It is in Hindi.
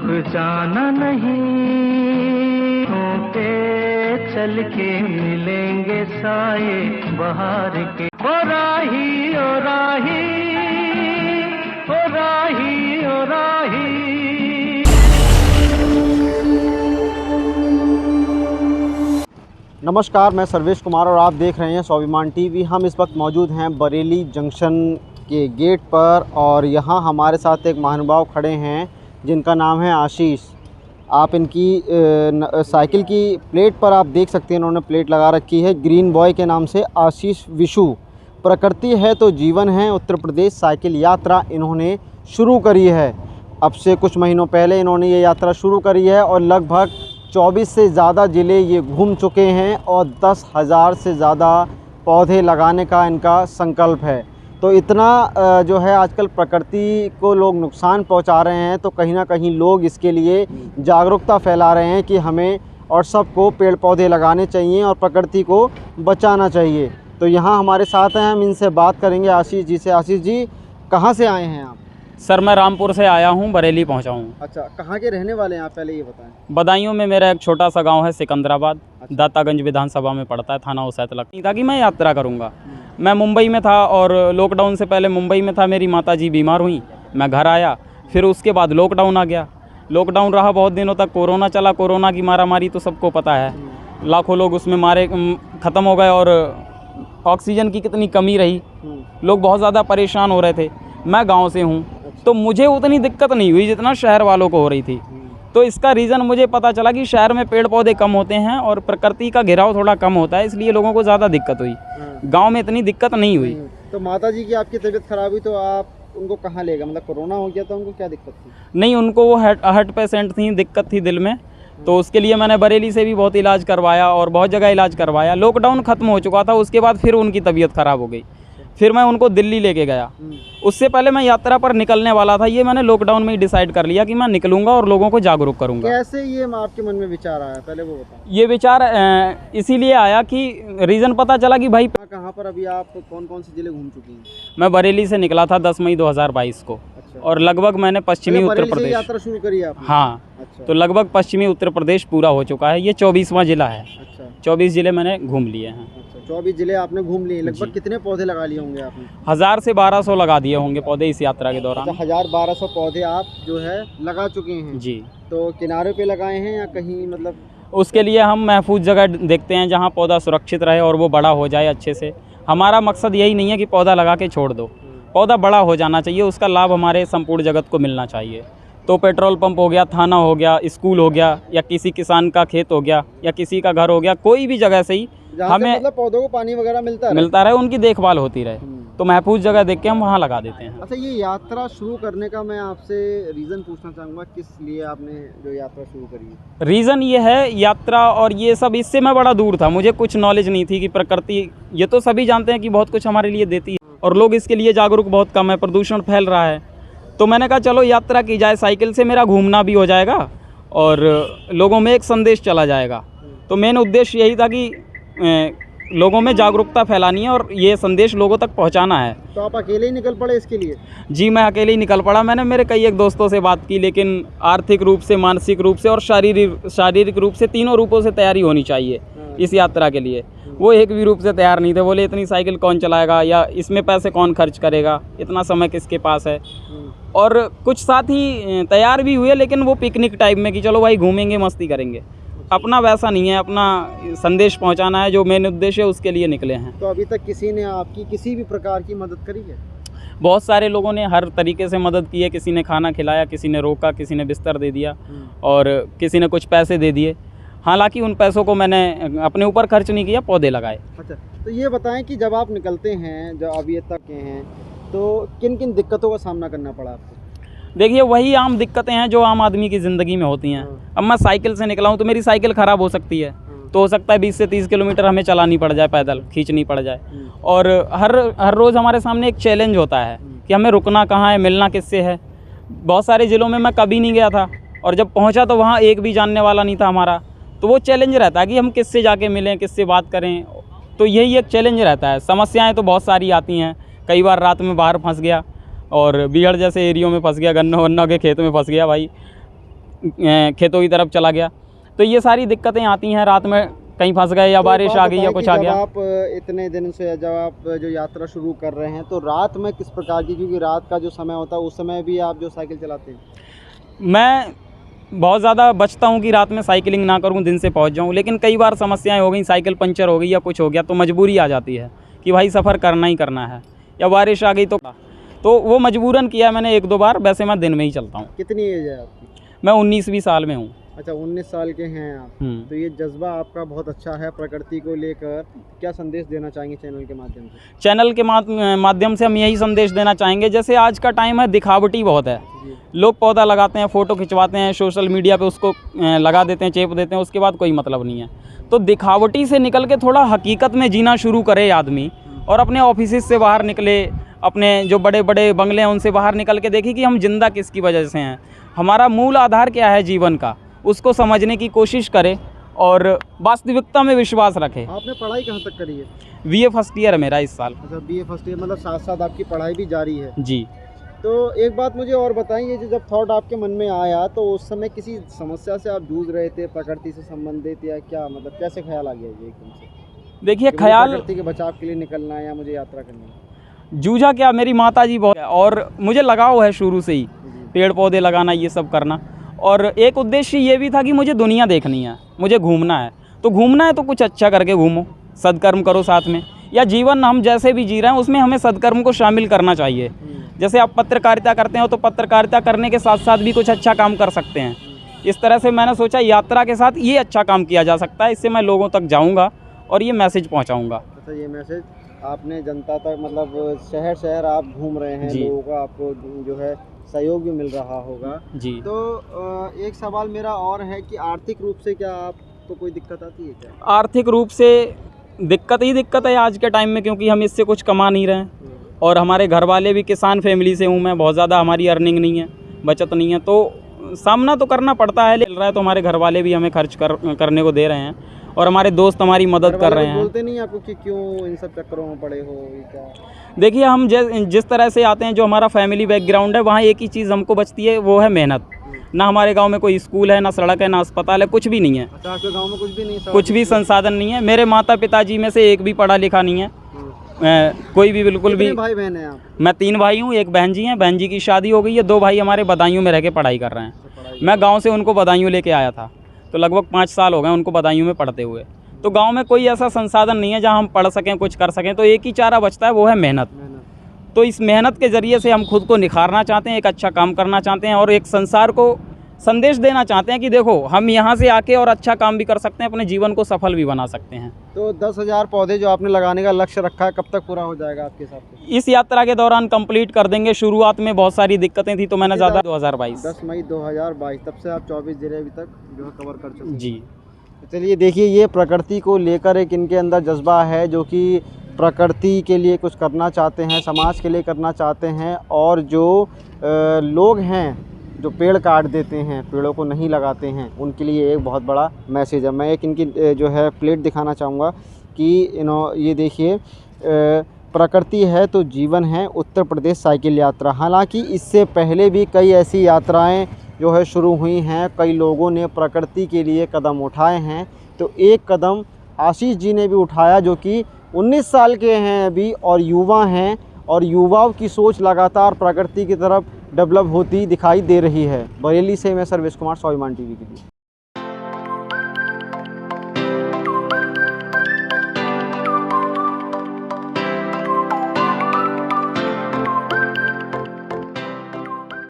जाना नहीं, पे चल के मिलेंगे साए बहार के। ओ राही ओ राही ओ राही ओ राही। नमस्कार, मैं सर्वेश कुमार और आप देख रहे हैं स्वाभिमान टीवी। हम इस वक्त मौजूद हैं बरेली जंक्शन के गेट पर और यहाँ हमारे साथ एक महानुभाव खड़े हैं जिनका नाम है आशीष। आप इनकी साइकिल की प्लेट पर आप देख सकते हैं, इन्होंने प्लेट लगा रखी है ग्रीन बॉय के नाम से, आशीष विशु। प्रकृति है तो जीवन है उत्तर प्रदेश साइकिल यात्रा इन्होंने शुरू करी है। अब से कुछ महीनों पहले इन्होंने ये यात्रा शुरू करी है और लगभग 24 से ज़्यादा ज़िले ये घूम चुके हैं और 10,000 से ज़्यादा पौधे लगाने का इनका संकल्प है। तो इतना जो है आजकल प्रकृति को लोग नुकसान पहुंचा रहे हैं, तो कहीं ना कहीं लोग इसके लिए जागरूकता फैला रहे हैं कि हमें और सबको पेड़ पौधे लगाने चाहिए और प्रकृति को बचाना चाहिए। तो यहाँ हमारे साथ हैं, हम इनसे बात करेंगे आशीष जी से। आशीष जी, कहाँ से आए हैं आप? सर, मैं रामपुर से आया हूँ, बरेली पहुँचा हूँ। अच्छा, कहाँ के रहने वाले हैं आप, पहले ये बताएं। बदायूं में मेरा एक छोटा सा गांव है सिकंदराबाद। अच्छा। दातागंज विधानसभा में पड़ता है, थाना उसैत लगता था कि मैं यात्रा करूँगा। मैं मुंबई में था और लॉकडाउन से पहले मुंबई में था। मेरी माताजी बीमार हुई, मैं घर आया, फिर उसके बाद लॉकडाउन आ गया। लॉकडाउन रहा बहुत दिनों तक, कोरोना चला। कोरोना की मारामारी तो सबको पता है, लाखों लोग उसमें मारे ख़त्म हो गए और ऑक्सीजन की कितनी कमी रही, लोग बहुत ज़्यादा परेशान हो रहे थे। मैं गाँव से हूँ तो मुझे उतनी दिक्कत नहीं हुई जितना शहर वालों को हो रही थी। तो इसका रीज़न मुझे पता चला कि शहर में पेड़ पौधे कम होते हैं और प्रकृति का घेराव थोड़ा कम होता है, इसलिए लोगों को ज़्यादा दिक्कत हुई। गांव में इतनी दिक्कत नहीं हुई। तो माता जी की आपकी तबीयत खराब हुई तो आप उनको कहाँ ले गए? मतलब कोरोना हो गया तो उनको क्या दिक्कत थी? नहीं, उनको वो हार्ट पेशेंट थी, दिक्कत थी दिल में, तो उसके लिए मैंने बरेली से भी बहुत इलाज करवाया और बहुत जगह इलाज करवाया। लॉकडाउन ख़त्म हो चुका था, उसके बाद फिर उनकी तबीयत ख़राब हो गई, फिर मैं उनको दिल्ली लेके गया। उससे पहले मैं यात्रा पर निकलने वाला था, ये मैंने लॉकडाउन में ही डिसाइड कर लिया कि मैं निकलूंगा और लोगों को जागरूक करूंगा। कैसे ये आपके मन में विचार आया, पहले वो बताओ। ये विचार इसीलिए आया कि रीज़न पता चला कि भाई कहाँ पर अभी आप कौन कौन से जिले घूम चुके हैं? मैं बरेली से निकला था 10 मई 2022 को। अच्छा। और लगभग मैंने पश्चिमी उत्तर प्रदेश यात्रा शुरू करी आपने? हाँ। अच्छा। तो लगभग पश्चिमी उत्तर प्रदेश पूरा हो चुका है। ये 24वां जिला है। अच्छा। 24 जिले मैंने घूम लिए हैं। 24 जिले आपने घूम लिए। लगभग कितने पौधे लगा लिए होंगे आपने? 1000 से 1200 लगा दिए होंगे पौधे इस यात्रा के दौरान। 1000-1200 पौधे आप जो है लगा चुके हैं जी। तो किनारे पे लगाए हैं या कहीं, मतलब? उसके लिए हम महफूज जगह देखते हैं जहाँ पौधा सुरक्षित रहे और वो बड़ा हो जाए अच्छे से। हमारा मकसद यही नहीं है कि पौधा लगा के छोड़ दो, पौधा बड़ा हो जाना चाहिए, उसका लाभ हमारे संपूर्ण जगत को मिलना चाहिए। तो पेट्रोल पंप हो गया, थाना हो गया, स्कूल हो गया, या किसी किसान का खेत हो गया, या किसी का घर हो गया, कोई भी जगह से ही हमें मतलब पौधों को पानी वगैरह मिलता रहे, उनकी देखभाल होती रहे, तो महफूज जगह देख के हम वहाँ लगा देते हैं। अच्छा, ये यात्रा शुरू करने का मैं आपसे रीज़न पूछना चाहूँगा, किस लिए आपने जो यात्रा शुरू करी? रीज़न ये है, यात्रा और ये सब, इससे मैं बड़ा दूर था, मुझे कुछ नॉलेज नहीं थी कि प्रकृति, ये तो सभी जानते हैं कि बहुत कुछ हमारे लिए देती है और लोग इसके लिए जागरूक बहुत कम है, प्रदूषण फैल रहा है। तो मैंने कहा चलो यात्रा की जाए, साइकिल से मेरा घूमना भी हो जाएगा और लोगों में एक संदेश चला जाएगा। तो मेन उद्देश्य यही था कि लोगों में जागरूकता फैलानी है और ये संदेश लोगों तक पहुंचाना है। तो आप अकेले ही निकल पड़े इसके लिए? जी, मैं अकेले ही निकल पड़ा। मैंने मेरे कई एक दोस्तों से बात की, लेकिन आर्थिक रूप से, मानसिक रूप से और शारीरिक रूप से, तीनों रूपों से तैयारी होनी चाहिए इस यात्रा के लिए। वो एक भी रूप से तैयार नहीं थे, बोले इतनी साइकिल कौन चलाएगा या इसमें पैसे कौन खर्च करेगा, इतना समय किसके पास है। और कुछ साथी तैयार भी हुए, लेकिन वो पिकनिक टाइप में कि चलो भाई घूमेंगे, मस्ती करेंगे। अपना वैसा नहीं है, अपना संदेश पहुंचाना है जो मेन उद्देश्य है, उसके लिए निकले हैं। तो अभी तक किसी ने आपकी किसी भी प्रकार की मदद करी है? बहुत सारे लोगों ने हर तरीके से मदद की है। किसी ने खाना खिलाया, किसी ने रोका, किसी ने बिस्तर दे दिया और किसी ने कुछ पैसे दे दिए। हालांकि उन पैसों को मैंने अपने ऊपर खर्च नहीं किया, पौधे लगाए। अच्छा, तो ये बताएं कि जब आप निकलते हैं, जब अभी तक के हैं, तो किन किन दिक्कतों का सामना करना पड़ा आपको? देखिए, वही आम दिक्कतें हैं जो आम आदमी की ज़िंदगी में होती हैं। अब मैं साइकिल से निकला हूँ तो मेरी साइकिल ख़राब हो सकती है, तो हो सकता है 20 से 30 किलोमीटर हमें चलानी पड़ जाए, पैदल खींचनी पड़ जाए। और हर रोज़ हमारे सामने एक चैलेंज होता है कि हमें रुकना कहाँ है, मिलना किससे है। बहुत सारे ज़िलों में मैं कभी नहीं गया था और जब पहुँचा तो वहाँ एक भी जानने वाला नहीं था हमारा। तो वो चैलेंज रहता है कि हम किससे जाके मिलें, किससे बात करें। तो यही एक चैलेंज रहता है। समस्याएं तो बहुत सारी आती हैं। कई बार रात में बाहर फंस गया और बीहड़ जैसे एरियो में फंस गया, गन्ना वन्ना के खेत में फंस गया भाई। खेतों की तरफ चला गया। तो ये सारी दिक्कतें आती हैं, रात में कहीं फंस गए या तो बारिश बात आ गई या बताइए कुछ कि आ जब गया। आप इतने दिन से जब आप जो यात्रा शुरू कर रहे हैं तो रात में किस प्रकार की, क्योंकि रात का जो समय होता है उस समय भी आप जो साइकिल चलाते हैं? मैं बहुत ज़्यादा बचता हूँ कि रात में साइकिलिंग ना करूँ, दिन से पहुँच जाऊँ, लेकिन कई बार समस्याएं हो गई, साइकिल पंचर हो गई या कुछ हो गया तो मजबूरी आ जाती है कि भाई सफ़र करना ही करना है, या बारिश आ गई तो वो मजबूरन किया मैंने 1-2 बार। वैसे मैं दिन में ही चलता हूँ। कितनी एज है आपकी? मैं 19-20 साल में हूँ। अच्छा, 19 साल के हैं आप। तो ये जज्बा आपका बहुत अच्छा है प्रकृति को लेकर। क्या संदेश देना चाहेंगे चैनल के माध्यम से? चैनल के माध्यम से हम यही संदेश देना चाहेंगे, जैसे आज का टाइम है दिखावटी बहुत है। जी। लोग पौधा लगाते हैं, फ़ोटो खिंचवाते हैं, सोशल मीडिया पे उसको लगा देते हैं, चेप देते हैं, उसके बाद कोई मतलब नहीं है। तो दिखावटी से निकल के थोड़ा हकीकत में जीना शुरू करे आदमी, और अपने ऑफिस से बाहर निकले, अपने जो बड़े बड़े बंगले हैं उनसे बाहर निकल के देखिए कि हम जिंदा किसकी वजह से हैं, हमारा मूल आधार क्या है जीवन का, उसको समझने की कोशिश करे और वास्तविकता में विश्वास रखे। आपने पढ़ाई कहाँ तक करी है? बीए फर्स्ट ईयर है मेरा इस साल। अच्छा, बीए फर्स्ट ईयर, मतलब साथ साथ आपकी पढ़ाई भी जारी है। जी। तो एक बात मुझे और बताइए, जब थॉट आपके मन में आया तो उस समय किसी समस्या से आप जूझ रहे थे प्रकृति से संबंधित, या क्या मतलब कैसे ख्याल आ गया ये एकदम से? देखिए कि ख्याल प्रकृति के बचाव के लिए निकलना है या मुझे यात्रा करनी है? जूझा क्या, मेरी माता जी बहुत है और मुझे लगाव है शुरू से ही पेड़ पौधे लगाना, ये सब करना। और एक उद्देश्य ये भी था कि मुझे दुनिया देखनी है, मुझे घूमना है। तो घूमना है तो कुछ अच्छा करके घूमो, सदकर्म करो साथ में, या जीवन हम जैसे भी जी रहे हैं उसमें हमें सदकर्म को शामिल करना चाहिए। जैसे आप पत्रकारिता करते हो तो पत्रकारिता करने के साथ साथ भी कुछ अच्छा काम कर सकते हैं। इस तरह से मैंने सोचा यात्रा के साथ ये अच्छा काम किया जा सकता है, इससे मैं लोगों तक जाऊँगा और ये मैसेज पहुँचाऊँगा। अच्छा, ये मैसेज आपने जनता तक, मतलब शहर शहर आप घूम रहे हैं, लोगों का आपको जो है सहयोग भी मिल रहा होगा जी। तो एक सवाल मेरा और है कि आर्थिक रूप से क्या आपको कोई दिक्कत आती है क्या? आर्थिक रूप से दिक्कत ही दिक्कत है आज के टाइम में, क्योंकि हम इससे कुछ कमा नहीं रहे हैं और हमारे घर वाले भी किसान फैमिली से हूँ मैं, बहुत ज़्यादा हमारी अर्निंग नहीं है, बचत नहीं है, तो सामना तो करना पड़ता है। मिल रहा है तो हमारे घर वाले भी हमें खर्च करने को दे रहे हैं और हमारे दोस्त हमारी मदद कर रहे हैं। बोलते नहीं आपको कि क्यों इन सब चक्करों में पड़े हो, ये क्या? देखिए हम जिस तरह से आते हैं, जो हमारा फैमिली बैकग्राउंड है, वहाँ एक ही चीज़ हमको बचती है, वो है मेहनत। ना हमारे गांव में कोई स्कूल है, ना सड़क है, ना अस्पताल है, कुछ भी नहीं है। अच्छा, आपके गांव में कुछ भी नहीं? कुछ भी संसाधन नहीं है। मेरे माता पिताजी में से एक भी पढ़ा लिखा नहीं है, कोई भी, बिल्कुल भी। भाई बहन हैं आप? मैं 3 भाई हूँ, एक बहन जी हैं, बहन जी की शादी हो गई है, 2 भाई हमारे बदायूं में रह के पढ़ाई कर रहे हैं। मैं गाँव से उनको बदायूं लेके आया था, तो लगभग 5 साल हो गए उनको बदायूं में पढ़ते हुए। तो गाँव में कोई ऐसा संसाधन नहीं है जहाँ हम पढ़ सकें, कुछ कर सकें, तो एक ही चारा बचता है, वो है मेहनत। तो इस मेहनत के ज़रिए से हम खुद को निखारना चाहते हैं, एक अच्छा काम करना चाहते हैं और एक संसार को संदेश देना चाहते हैं कि देखो हम यहाँ से आके और अच्छा काम भी कर सकते हैं, अपने जीवन को सफल भी बना सकते हैं। तो 10,000 पौधे जो आपने लगाने का लक्ष्य रखा है, कब तक पूरा हो जाएगा आपके हिसाब से? इस यात्रा के दौरान कंप्लीट कर देंगे। शुरुआत में बहुत सारी दिक्कतें थी तो मैंने ज़्यादा 2022 10 मई 2022 तब से आप 24 जिले अभी तक जो है कवर कर चुके हैं। जी। चलिए देखिए, ये प्रकृति को लेकर एक इनके अंदर जज्बा है, जो कि प्रकृति के लिए कुछ करना चाहते हैं, समाज के लिए करना चाहते हैं। और जो लोग हैं जो पेड़ काट देते हैं, पेड़ों को नहीं लगाते हैं, उनके लिए एक बहुत बड़ा मैसेज है। मैं एक इनकी जो है प्लेट दिखाना चाहूँगा कि ये देखिए, प्रकृति है तो जीवन है, उत्तर प्रदेश साइकिल यात्रा। हालांकि इससे पहले भी कई ऐसी यात्राएं जो है शुरू हुई हैं, कई लोगों ने प्रकृति के लिए कदम उठाए हैं। तो एक कदम आशीष जी ने भी उठाया, जो कि 19 साल के हैं अभी और युवा हैं, और युवाओं की सोच लगातार प्रकृति की तरफ डेवलप होती दिखाई दे रही है। बरेली से मैं सर्वेश कुमार, स्वाभिमान टीवी के लिए।